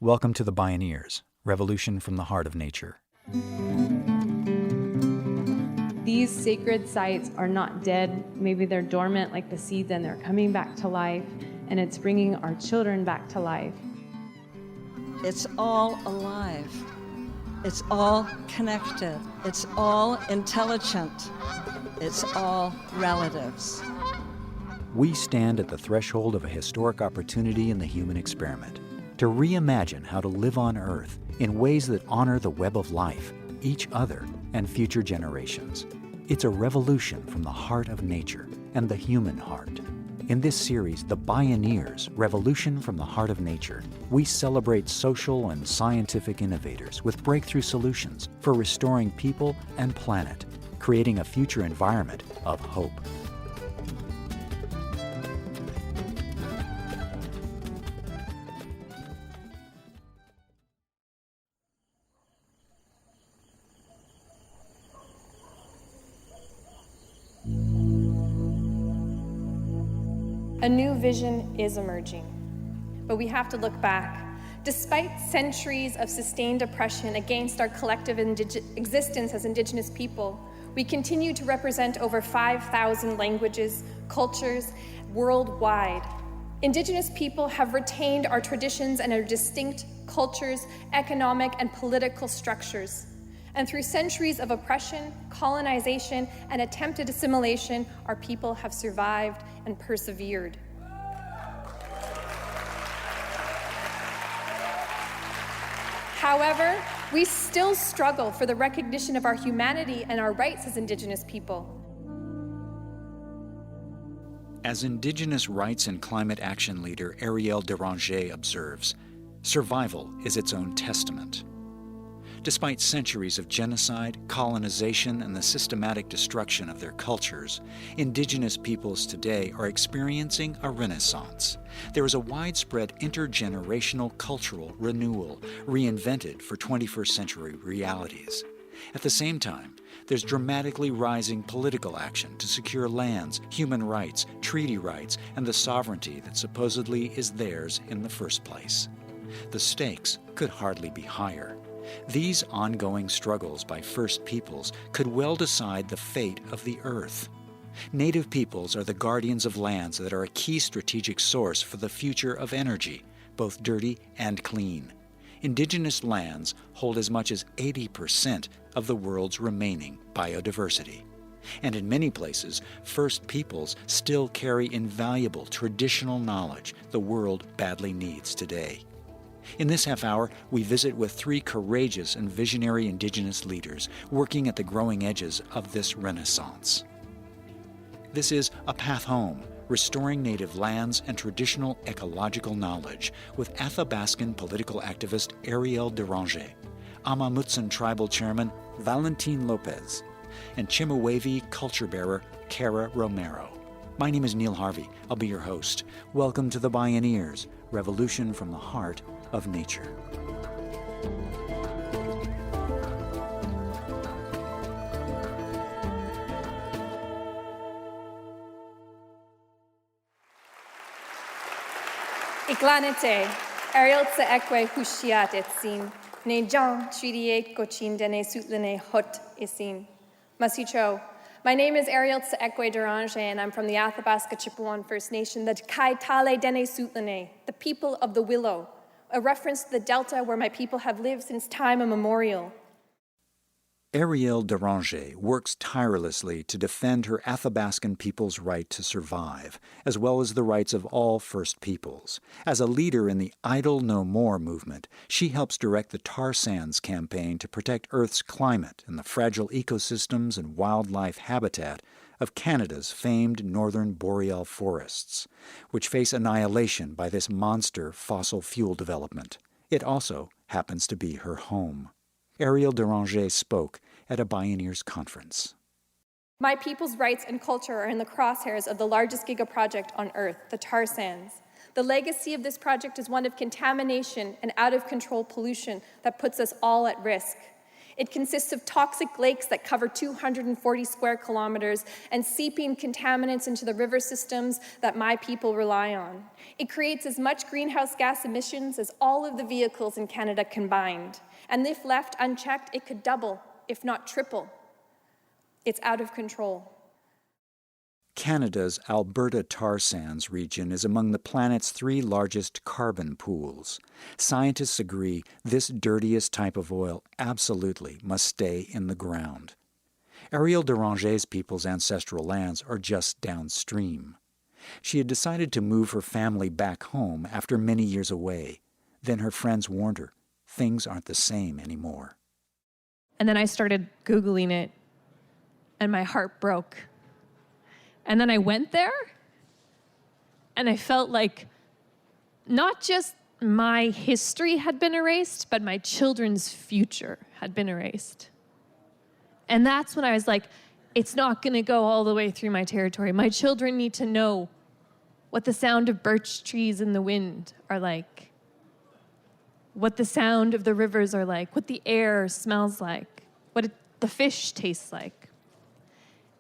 Welcome to the Bioneers, Revolution from the Heart of Nature. These sacred sites are not dead. Maybe they're dormant like the seeds and they're coming back to life, and it's bringing our children back to life. It's all alive. It's all connected. It's all intelligent. It's all relatives. We stand at the threshold of a historic opportunity in the human experiment to reimagine how to live on Earth in ways that honor the web of life, each other, and future generations. It's a revolution from the heart of nature and the human heart. In this series, The Bioneers, Revolution from the Heart of Nature, we celebrate social and scientific innovators with breakthrough solutions for restoring people and planet, creating a future environment of hope. A new vision is emerging, but we have to look back. Despite centuries of sustained oppression against our collective existence as Indigenous people, we continue to represent over 5,000 languages, cultures worldwide. Indigenous people have retained our traditions and our distinct cultures, economic and political structures. And through centuries of oppression, colonization, and attempted assimilation, our people have survived and persevered. However, we still struggle for the recognition of our humanity and our rights as Indigenous people. As Indigenous rights and climate action leader Eriel Deranger observes, survival is its own testament. Despite centuries of genocide, colonization, and the systematic destruction of their cultures, Indigenous peoples today are experiencing a renaissance. There is a widespread intergenerational cultural renewal, reinvented for 21st century realities. At the same time, there's dramatically rising political action to secure lands, human rights, treaty rights, and the sovereignty that supposedly is theirs in the first place. The stakes could hardly be higher. These ongoing struggles by First Peoples could well decide the fate of the Earth. Native peoples are the guardians of lands that are a key strategic source for the future of energy, both dirty and clean. Indigenous lands hold as much as 80% of the world's remaining biodiversity. And in many places, First Peoples still carry invaluable traditional knowledge the world badly needs today. In this half hour, we visit with three courageous and visionary Indigenous leaders working at the growing edges of this renaissance. This is A Path Home, Restoring Native Lands and Traditional Ecological Knowledge with Athabascan political activist Eriel Deranger, Amah Mutsun Tribal Chairman Valentin Lopez, and Chemehuevi culture bearer Cara Romero. My name is Neil Harvey. I'll be your host. Welcome to the Bioneers, Revolution from the Heart of Nature. Iklanete, Eriel Tseekwe Hushiat Etsin, Ne Jan Tridiet Gochin Dene Sutlene Hot Isin. Masicho. My name is Eriel Tseekwe Deranger, and I'm from the Athabasca Chipewyan First Nation, the Kaitale Dene Sutlene, the people of the willow, a reference to the delta where my people have lived since time immemorial. Eriel Deranger works tirelessly to defend her Athabascan people's right to survive, as well as the rights of all First Peoples. As a leader in the Idle No More movement, she helps direct the tar sands campaign to protect Earth's climate and the fragile ecosystems and wildlife habitat of Canada's famed northern boreal forests, which face annihilation by this monster fossil fuel development. It also happens to be her home. Eriel Deranger spoke at a Bioneers conference. My people's rights and culture are in the crosshairs of the largest gigaproject on Earth, the tar sands. The legacy of this project is one of contamination and out-of-control pollution that puts us all at risk. It consists of toxic lakes that cover 240 square kilometers and seeping contaminants into the river systems that my people rely on. It creates as much greenhouse gas emissions as all of the vehicles in Canada combined. And if left unchecked, it could double, if not triple. It's out of control. Canada's Alberta tar sands region is among the planet's 3 largest carbon pools. Scientists agree this dirtiest type of oil absolutely must stay in the ground. Eriel Deranger's people's ancestral lands are just downstream. She had decided to move her family back home after many years away. Then her friends warned her, things aren't the same anymore. And then I started Googling it, and my heart broke. And then I went there, and I felt like not just my history had been erased, but my children's future had been erased. And that's when I was like, it's not going to go all the way through my territory. My children need to know what the sound of birch trees in the wind are like, what the sound of the rivers are like, what the air smells like, what the fish tastes like.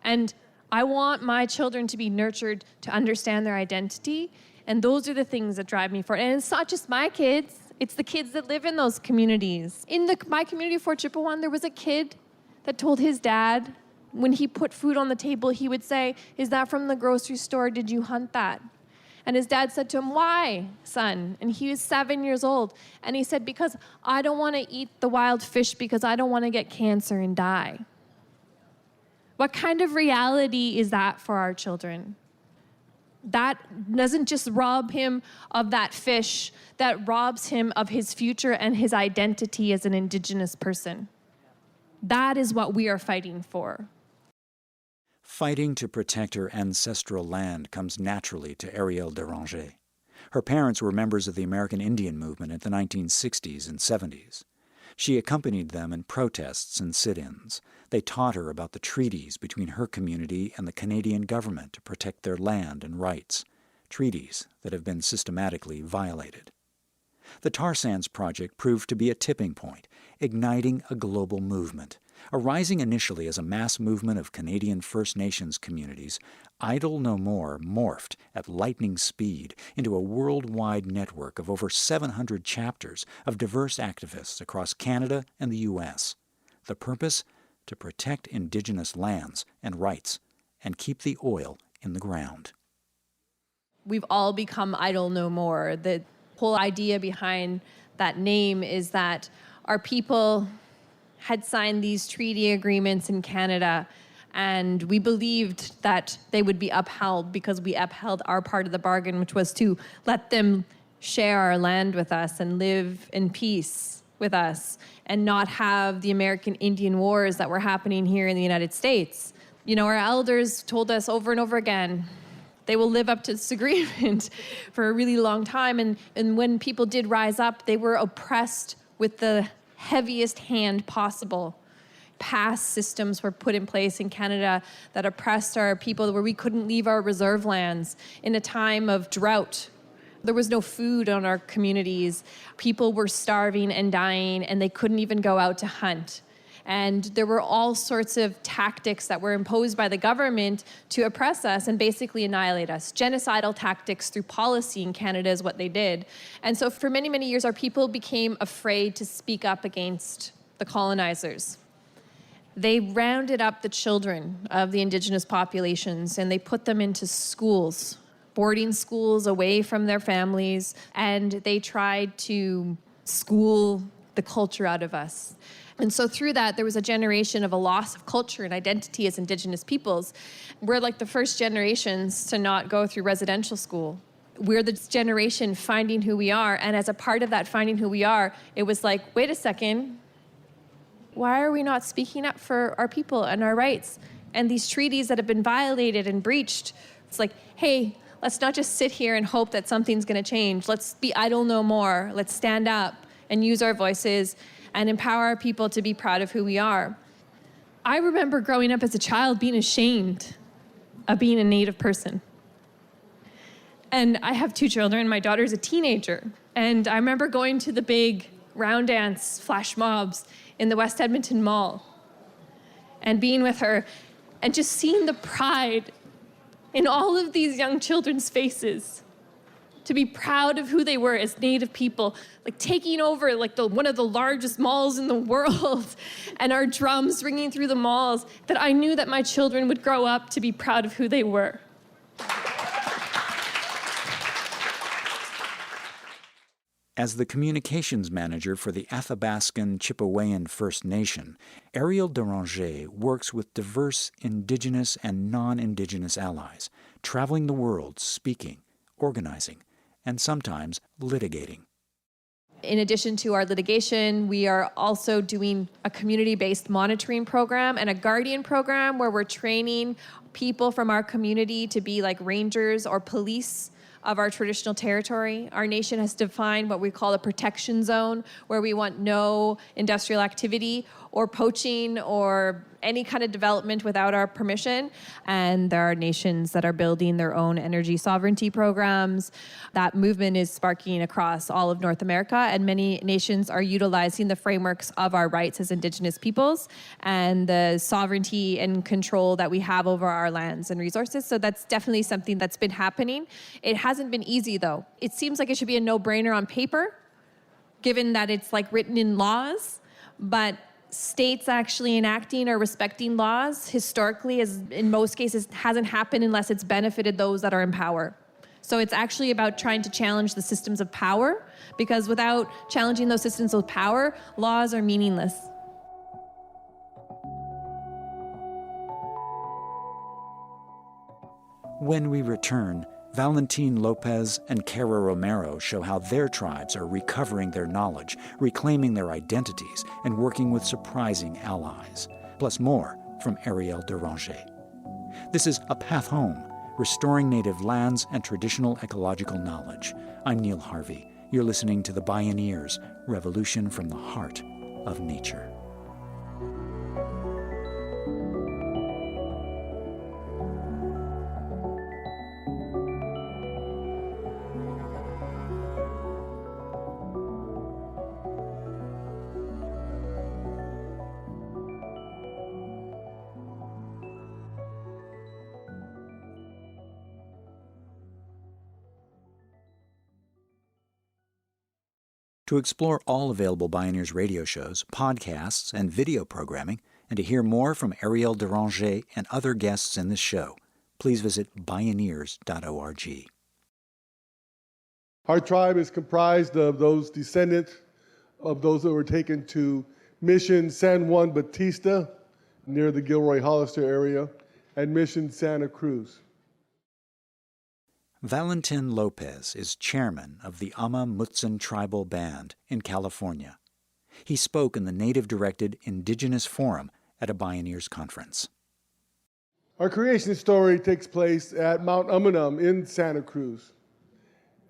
And I want my children to be nurtured to understand their identity, and those are the things that drive me forward. And it's not just my kids, it's the kids that live in those communities. In my community of Fort Chipewyan, there was a kid that told his dad, when he put food on the table, he would say, "Is that from the grocery store? Did you hunt that?" And his dad said to him, "Why, son?" And he was 7 years old. And he said, "Because I don't want to eat the wild fish because I don't want to get cancer and die." What kind of reality is that for our children? That doesn't just rob him of that fish, that robs him of his future and his identity as an Indigenous person. That is what we are fighting for. Fighting to protect her ancestral land comes naturally to Eriel Deranger. Her parents were members of the American Indian movement in the 1960s and 70s. She accompanied them in protests and sit-ins. They taught her about the treaties between her community and the Canadian government to protect their land and rights, treaties that have been systematically violated. The tar sands project proved to be a tipping point, igniting a global movement. Arising initially as a mass movement of Canadian First Nations communities, Idle No More morphed at lightning speed into a worldwide network of over 700 chapters of diverse activists across Canada and the U.S. The purpose? To protect Indigenous lands and rights and keep the oil in the ground. We've all become Idle No More. The whole idea behind that name is that our people had signed these treaty agreements in Canada, and we believed that they would be upheld because we upheld our part of the bargain, which was to let them share our land with us and live in peace with us and not have the American Indian wars that were happening here in the United States. You know, our elders told us over and over again, they will live up to this agreement for a really long time. And when people did rise up, they were oppressed with the heaviest hand possible. Past systems were put in place in Canada that oppressed our people, where we couldn't leave our reserve lands in a time of drought. There was no food on our communities. People were starving and dying, and they couldn't even go out to hunt. And there were all sorts of tactics that were imposed by the government to oppress us and basically annihilate us. Genocidal tactics through policy in Canada is what they did. And so for many, many years, our people became afraid to speak up against the colonizers. They rounded up the children of the Indigenous populations and they put them into schools, boarding schools away from their families, and they tried to school the culture out of us. And so through that, there was a generation of a loss of culture and identity as Indigenous peoples. We're like the first generations to not go through residential school. We're the generation finding who we are. And as a part of that finding who we are, it was like, wait a second, why are we not speaking up for our people and our rights? And these treaties that have been violated and breached, it's like, hey, let's not just sit here and hope that something's gonna change. Let's be idle no more. Let's stand up and use our voices and empower our people to be proud of who we are. I remember growing up as a child being ashamed of being a Native person. And I have 2 children. My daughter's a teenager. And I remember going to the big round dance flash mobs in the West Edmonton Mall and being with her and just seeing the pride in all of these young children's faces, to be proud of who they were as Native people, like taking over like one of the largest malls in the world and our drums ringing through the malls, that I knew that my children would grow up to be proud of who they were. As the communications manager for the Athabasca Chipewyan First Nation, Eriel Deranger works with diverse Indigenous and non-Indigenous allies, traveling the world speaking, organizing, and sometimes litigating. In addition to our litigation, we are also doing a community-based monitoring program and a guardian program where we're training people from our community to be like rangers or police of our traditional territory. Our nation has defined what we call a protection zone, where we want no industrial activity or poaching or any kind of development without our permission. And there are nations that are building their own energy sovereignty programs. That movement is sparking across all of North America, and many nations are utilizing the frameworks of our rights as Indigenous peoples and the sovereignty and control that we have over our lands and resources. So that's definitely something that's been happening. It hasn't been easy, though. It seems like it should be a no-brainer on paper, given that it's like written in laws, but states actually enacting or respecting laws historically, as in most cases, hasn't happened unless it's benefited those that are in power. So it's actually about trying to challenge the systems of power, because without challenging those systems of power, laws are meaningless. When we return, Valentin Lopez and Cara Romero show how their tribes are recovering their knowledge, reclaiming their identities, and working with surprising allies. Plus more from Eriel Deranger. This is A Path Home, restoring native lands and traditional ecological knowledge. I'm Neil Harvey. You're listening to the Bioneers, Revolution from the Heart of Nature. To explore all available Bioneers radio shows, podcasts, and video programming, and to hear more from Eriel Deranger and other guests in this show, please visit Bioneers.org. Our tribe is comprised of those descendants of those that were taken to Mission San Juan Bautista near the Gilroy-Hollister area and Mission Santa Cruz. Valentin Lopez is chairman of the Amah Mutsun Tribal Band in California. He spoke in the Native-directed Indigenous Forum at a Bioneers conference. Our creation story takes place at Mount Umunum in Santa Cruz.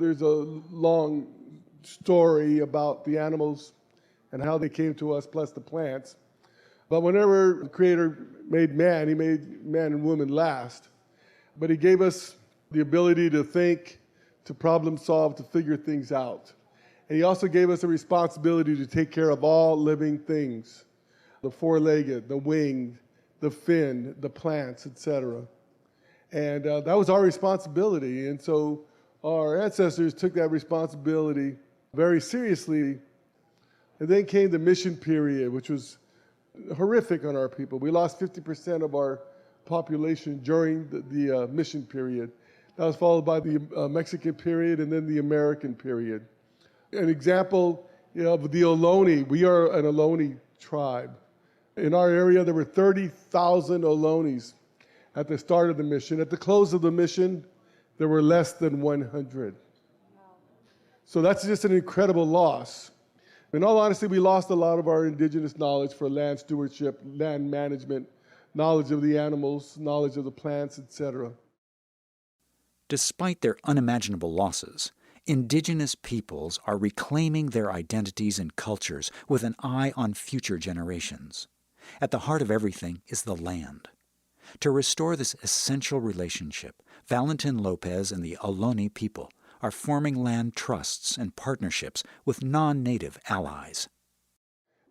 There's a long story about the animals and how they came to us, plus the plants. But whenever the Creator made man, He made man and woman last. But He gave us the ability to think, to problem solve, to figure things out. And He also gave us a responsibility to take care of all living things, the four-legged, the winged, the finned, the plants, etc. And that was our responsibility. And so our ancestors took that responsibility very seriously. And then came the mission period, which was horrific on our people. We lost 50% of our population during the mission period. That was followed by the Mexican period and then the American period. An example of the Ohlone, we are an Ohlone tribe. In our area, there were 30,000 Ohlones at the start of the mission. At the close of the mission, there were less than 100. So that's just an incredible loss. In all honesty, we lost a lot of our Indigenous knowledge for land stewardship, land management, knowledge of the animals, knowledge of the plants, etc. Despite their unimaginable losses, Indigenous peoples are reclaiming their identities and cultures with an eye on future generations. At the heart of everything is the land. To restore this essential relationship, Valentin Lopez and the Ohlone people are forming land trusts and partnerships with non-native allies.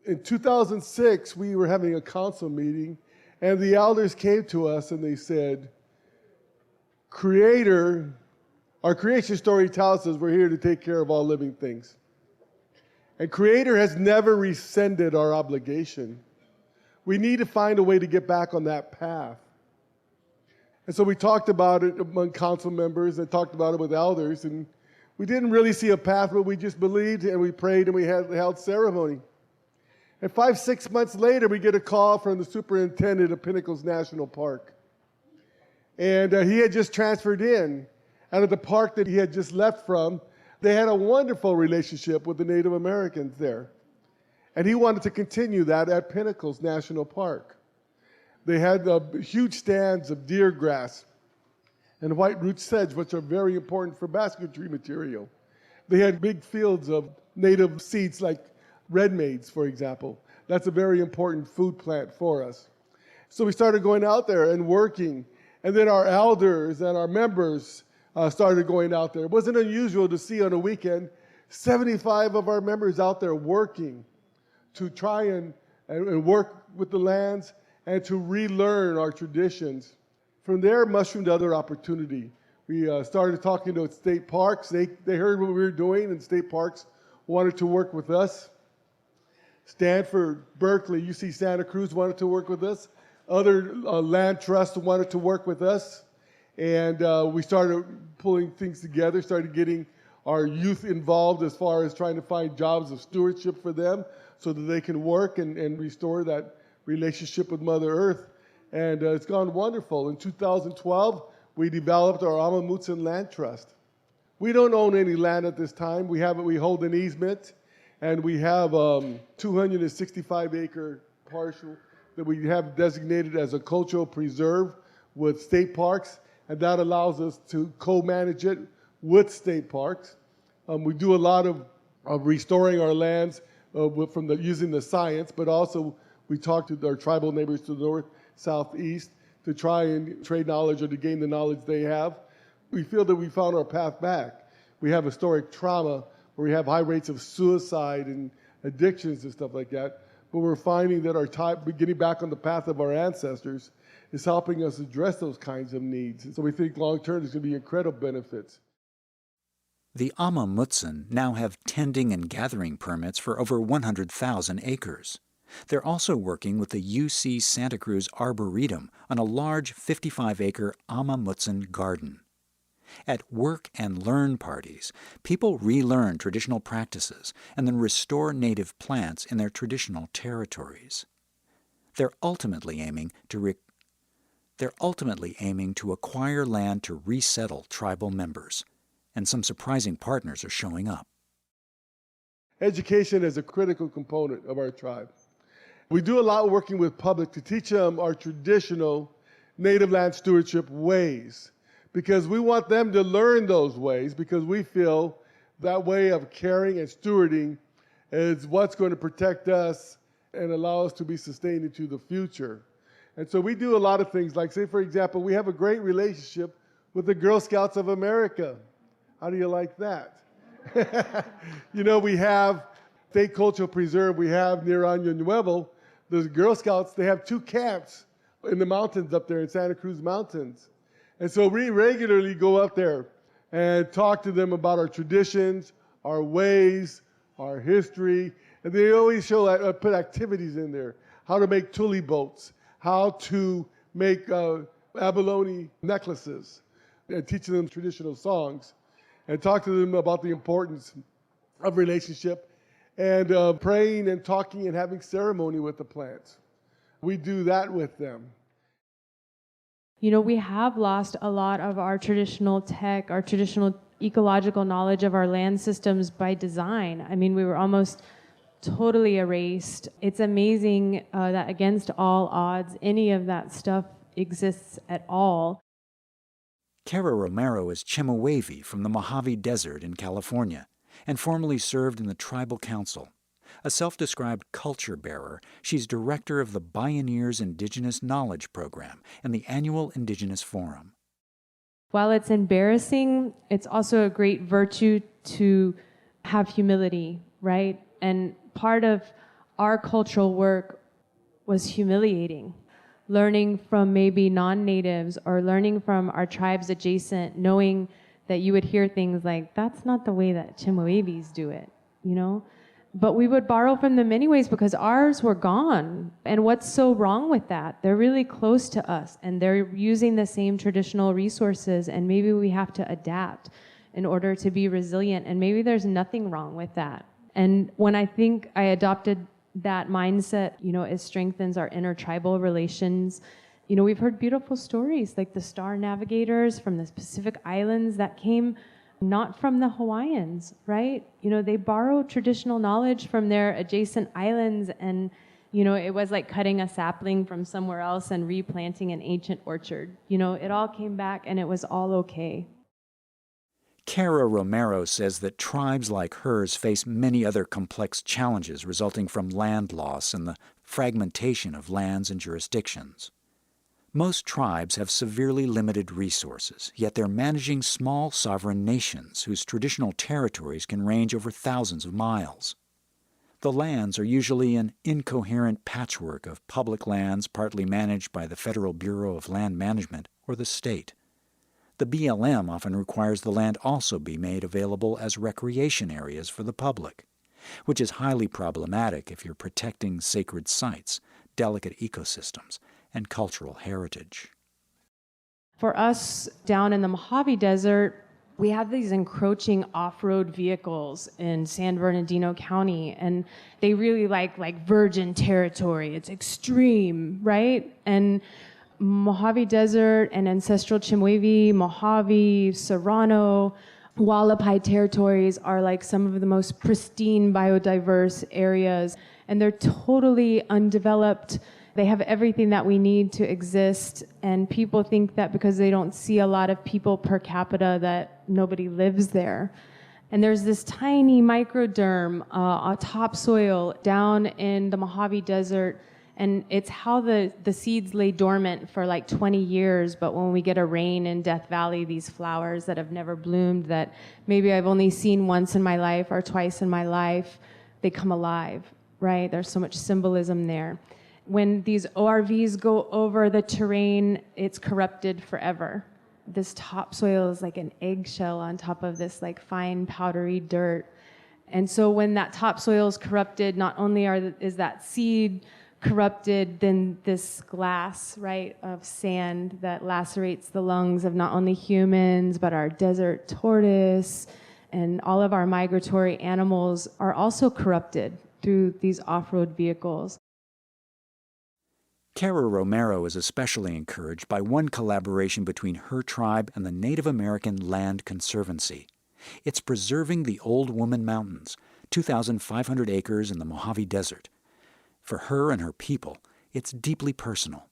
In 2006, we were having a council meeting, and the elders came to us and they said, our creation story tells us we're here to take care of all living things. And Creator has never rescinded our obligation. We need to find a way to get back on that path. And so we talked about it among council members and talked about it with elders, and we didn't really see a path, but we just believed and we prayed and we held ceremony. And 5-6 months later, we get a call from the superintendent of Pinnacles National Park. And he had just transferred in out of the park that he had just left from. They had a wonderful relationship with the Native Americans there. And he wanted to continue that at Pinnacles National Park. They had huge stands of deer grass and white root sedge, which are very important for basketry material. They had big fields of native seeds like red maize, for example. That's a very important food plant for us. So we started going out there and working. And then our elders and our members started going out there. It wasn't unusual to see on a weekend 75 of our members out there working to try and work with the lands and to relearn our traditions. From there, mushroomed other opportunity. We started talking to state parks. They heard what we were doing, and state parks wanted to work with us. Stanford, Berkeley, UC Santa Cruz wanted to work with us. Other land trusts wanted to work with us. And we started pulling things together, started getting our youth involved as far as trying to find jobs of stewardship for them so that they can work and restore that relationship with Mother Earth. And it's gone wonderful. In 2012, we developed our Amah Mutsun Land Trust. We don't own any land at this time. We hold an easement, and we have 265-acre parcel that we have designated as a cultural preserve with state parks, and that allows us to co-manage it with state parks. We do a lot of restoring our lands using the science, but also we talk to our tribal neighbors to the north, southeast, to try and trade knowledge or to gain the knowledge they have. We feel that we found our path back. We have historic trauma where we have high rates of suicide and addictions and stuff like that, but we're finding that getting back on the path of our ancestors is helping us address those kinds of needs. And so we think long-term there's going to be incredible benefits. The Amah Mutsun now have tending and gathering permits for over 100,000 acres. They're also working with the UC Santa Cruz Arboretum on a large 55-acre Amah Mutsun garden. At work and learn parties, people relearn traditional practices and then restore native plants in their traditional territories. They're ultimately aiming to acquire land to resettle tribal members, and some surprising partners are showing up. Education is a critical component of our tribe. We do a lot working with public to teach them our traditional native land stewardship ways, because we want them to learn those ways, because we feel that way of caring and stewarding is what's going to protect us and allow us to be sustained into the future. And so we do a lot of things, like, say, for example, we have a great relationship with the Girl Scouts of America. How do you like that? We have State Cultural Preserve, we have near Año Nuevo, the Girl Scouts, they have 2 camps in the mountains up there in Santa Cruz Mountains. And so we regularly go up there and talk to them about our traditions, our ways, our history, and they always put activities in there, how to make tule boats, how to make abalone necklaces, and teaching them traditional songs, and talk to them about the importance of relationship and praying and talking and having ceremony with the plants. We do that with them. We have lost a lot of our traditional tech, our traditional ecological knowledge of our land systems by design. I mean, we were almost totally erased. It's amazing that against all odds, any of that stuff exists at all. Cara Romero is Chemehuevi from the Mojave Desert in California and formerly served in the Tribal Council. A self-described culture bearer, she's director of the Bioneers Indigenous Knowledge Program and the annual Indigenous Forum. While it's embarrassing, it's also a great virtue to have humility, right? And part of our cultural work was humiliating. Learning from maybe non-natives or learning from our tribes adjacent, knowing that you would hear things like, that's not the way that Chemehuevis do it, you know? But we would borrow from them anyways because ours were gone. And what's so wrong with that? They're really close to us and they're using the same traditional resources, and maybe we have to adapt in order to be resilient, and maybe there's nothing wrong with that. And when I think I adopted that mindset, you know, it strengthens our intertribal relations. You know, we've heard beautiful stories like the star navigators from the Pacific Islands that came not from the Hawaiians, right? You know, they borrowed traditional knowledge from their adjacent islands, and, you know, it was like cutting a sapling from somewhere else and replanting an ancient orchard. You know, it all came back and it was all okay. Cara Romero says that tribes like hers face many other complex challenges resulting from land loss and the fragmentation of lands and jurisdictions. Most tribes have severely limited resources, yet they're managing small sovereign nations whose traditional territories can range over thousands of miles. The lands are usually an incoherent patchwork of public lands partly managed by the Federal Bureau of Land Management or the state. The BLM often requires the land also be made available as recreation areas for the public, which is highly problematic if you're protecting sacred sites, delicate ecosystems, and cultural heritage. For us down in the Mojave Desert, we have these encroaching off-road vehicles in San Bernardino County, and they really like virgin territory. It's extreme, right? And Mojave Desert and ancestral Chemehuevi, Mojave, Serrano, Hualapai territories are like some of the most pristine biodiverse areas, and they're totally undeveloped. They have everything that we need to exist, and people think that because they don't see a lot of people per capita that nobody lives there. And there's this tiny microderm, topsoil down in the Mojave Desert, and it's how the seeds lay dormant for like 20 years, but when we get a rain in Death Valley, these flowers that have never bloomed, that maybe I've only seen once in my life or twice in my life, they come alive, right? There's so much symbolism there. When these ORVs go over the terrain, it's corrupted forever. This topsoil is like an eggshell on top of this like fine powdery dirt. And so when that topsoil is corrupted, not only is that seed corrupted, then this glass, right, of sand that lacerates the lungs of not only humans, but our desert tortoise and all of our migratory animals are also corrupted through these off-road vehicles. Cara Romero is especially encouraged by one collaboration between her tribe and the Native American Land Conservancy. It's preserving the Old Woman Mountains, 2,500 acres in the Mojave Desert. For her and her people, it's deeply personal.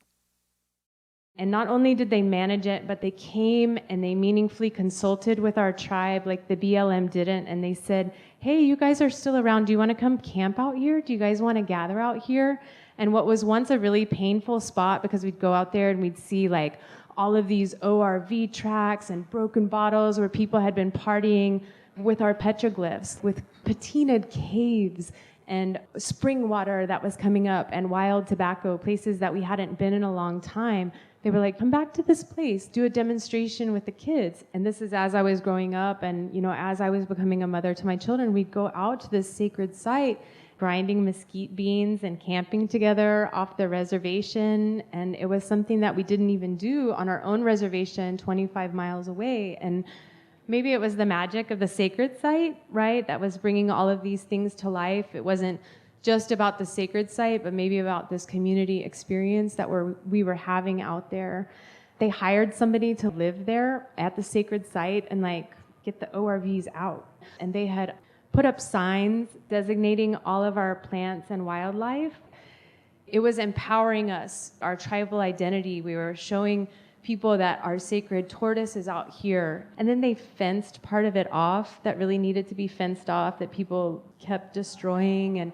And not only did they manage it, but they came and they meaningfully consulted with our tribe, like the BLM didn't, and they said, hey, you guys are still around. Do you want to come camp out here? Do you guys want to gather out here? And what was once a really painful spot, because we'd go out there and we'd see like all of these ORV tracks and broken bottles where people had been partying with our petroglyphs, with patinaed caves and spring water that was coming up and wild tobacco, places that we hadn't been in a long time. They were like, come back to this place, do a demonstration with the kids. And this is as I was growing up and, you know, as I was becoming a mother to my children, we'd go out to this sacred site, grinding mesquite beans and camping together off the reservation. And it was something that we didn't even do on our own reservation 25 miles away. And maybe it was the magic of the sacred site, right, that was bringing all of these things to life. It wasn't just about the sacred site, but maybe about this community experience that we were having out there. They hired somebody to live there at the sacred site and like get the ORVs out. And they had put up signs designating all of our plants and wildlife. It was empowering us, our tribal identity. We were showing people that our sacred tortoise is out here. And then they fenced part of it off that really needed to be fenced off, that people kept destroying.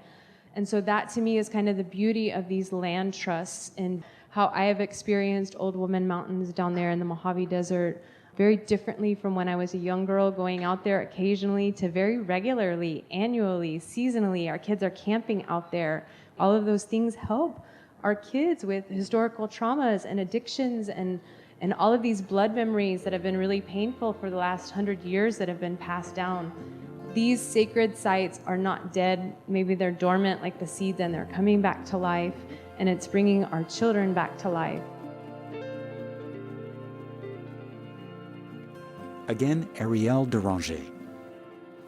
And so that to me is kind of the beauty of these land trusts and how I have experienced Old Woman Mountains down there in the Mojave Desert very differently from when I was a young girl going out there occasionally to very regularly, annually, seasonally. Our kids are camping out there. All of those things help our kids with historical traumas and addictions and all of these blood memories that have been really painful for the last 100 years that have been passed down. These sacred sites are not dead. Maybe they're dormant like the seeds, and they're coming back to life, and it's bringing our children back to life. Again, Eriel Deranger.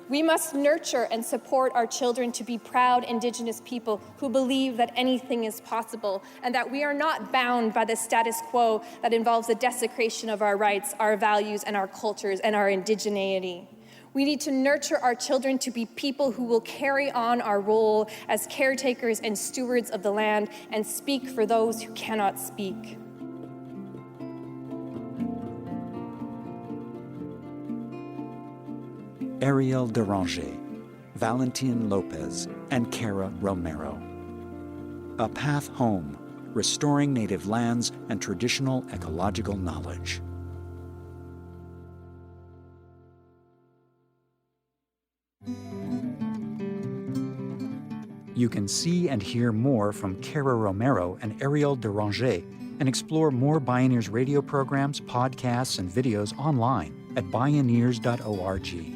We must nurture and support our children to be proud Indigenous people who believe that anything is possible and that we are not bound by the status quo that involves the desecration of our rights, our values, and our cultures, and our indigeneity. We need to nurture our children to be people who will carry on our role as caretakers and stewards of the land and speak for those who cannot speak. Eriel Deranger, Valentin Lopez, and Cara Romero. A Path Home, Restoring Native Lands and Traditional Ecological Knowledge. You can see and hear more from Cara Romero and Eriel Deranger and explore more Bioneers radio programs, podcasts, and videos online at Bioneers.org.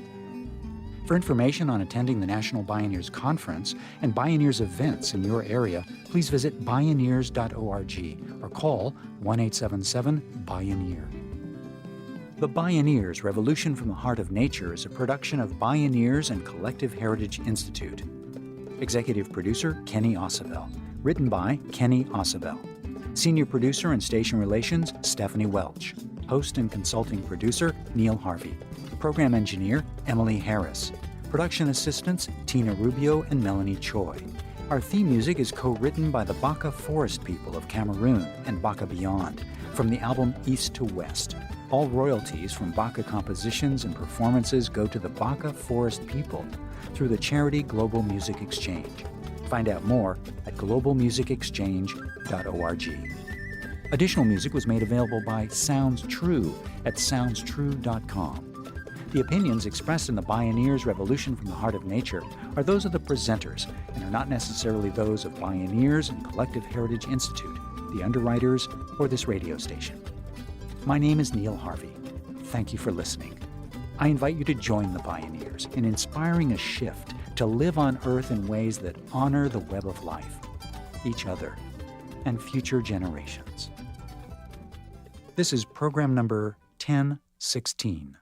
For information on attending the National Bioneers Conference and Bioneers events in your area, please visit Bioneers.org or call 1-877-BIONEER. The Bioneers Revolution from the Heart of Nature is a production of Bioneers and Collective Heritage Institute. Executive producer, Kenny Ossobel. Written by Kenny Ossobel. Senior producer and station relations, Stephanie Welch. Host and consulting producer, Neil Harvey. Program engineer, Emily Harris. Production assistants, Tina Rubio and Melanie Choi. Our theme music is co-written by the Baka Forest people of Cameroon and Baka Beyond from the album East to West. All royalties from Baka compositions and performances go to the Baka Forest people through the charity Global Music Exchange. Find out more at globalmusicexchange.org. Additional music was made available by Sounds True at soundstrue.com. The opinions expressed in the Bioneers Revolution from the Heart of Nature are those of the presenters and are not necessarily those of Bioneers and Collective Heritage Institute, the underwriters, or this radio station. My name is Neil Harvey. Thank you for listening. I invite you to join the Bioneers in inspiring a shift to live on Earth in ways that honor the web of life, each other, and future generations. This is program number 1016.